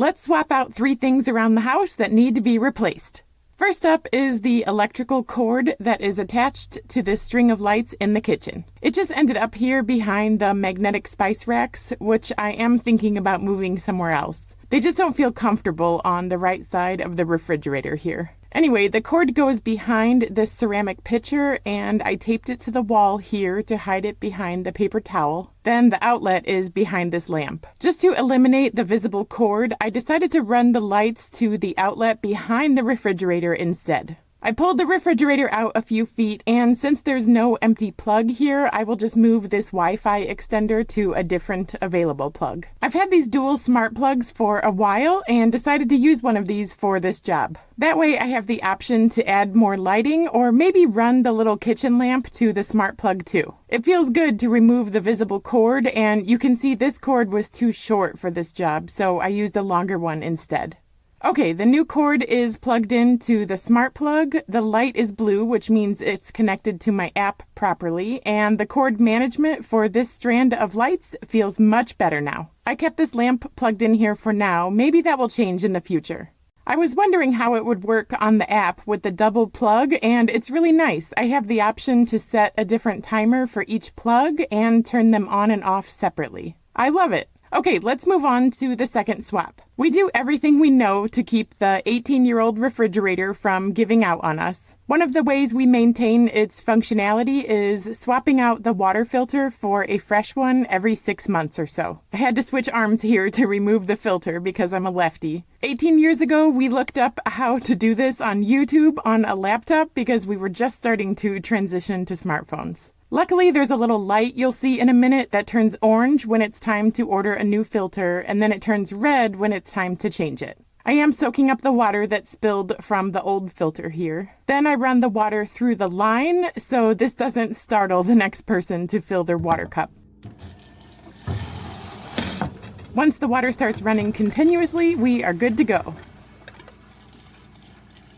Let's swap out 3 things around the house that need to be replaced. First up is the electrical cord that is attached to this string of lights in the kitchen. It just ended up here behind the magnetic spice racks, which I am thinking about moving somewhere else. They just don't feel comfortable on the right side of the refrigerator here. Anyway, the cord goes behind this ceramic pitcher, and I taped it to the wall here to hide it behind the paper towel. Then the outlet is behind this lamp. Just to eliminate the visible cord, I decided to run the lights to the outlet behind the refrigerator instead. I pulled the refrigerator out a few feet, and since there's no empty plug here, I will just move this Wi-Fi extender to a different available plug. I've had these dual smart plugs for a while and decided to use one of these for this job. That way I have the option to add more lighting or maybe run the little kitchen lamp to the smart plug too. It feels good to remove the visible cord, and you can see this cord was too short for this job, so I used a longer one instead. Okay, the new cord is plugged into the smart plug. The light is blue, which means it's connected to my app properly, and the cord management for this strand of lights feels much better now. I kept this lamp plugged in here for now. Maybe that will change in the future. I was wondering how it would work on the app with the double plug, and it's really nice. I have the option to set a different timer for each plug and turn them on and off separately. I love it. Okay, let's move on to the second swap. We do everything we know to keep the 18-year-old refrigerator from giving out on us. One of the ways we maintain its functionality is swapping out the water filter for a fresh one every 6 months or so. I had to switch arms here to remove the filter because I'm a lefty. 18 years ago, we looked up how to do this on YouTube on a laptop because we were just starting to transition to smartphones. Luckily, there's a little light you'll see in a minute that turns orange when it's time to order a new filter, and then it turns red when it's time to change it. I am soaking up the water that spilled from the old filter here. Then I run the water through the line so this doesn't startle the next person to fill their water cup. Once the water starts running continuously, we are good to go.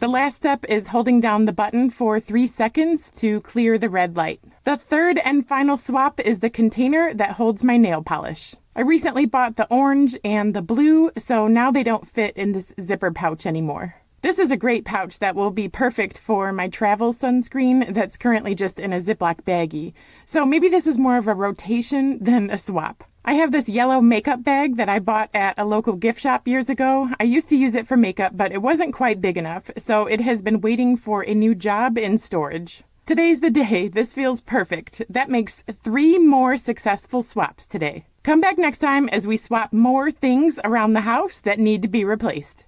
The last step is holding down the button for 3 seconds to clear the red light. The third and final swap is the container that holds my nail polish. I recently bought the orange and the blue, so now they don't fit in this zipper pouch anymore. This is a great pouch that will be perfect for my travel sunscreen that's currently just in a Ziploc baggie. So maybe this is more of a rotation than a swap. I have this yellow makeup bag that I bought at a local gift shop years ago. I used to use it for makeup, but it wasn't quite big enough, so it has been waiting for a new job in storage. Today's the day. This feels perfect. That makes 3 more successful swaps today. Come back next time as we swap more things around the house that need to be replaced.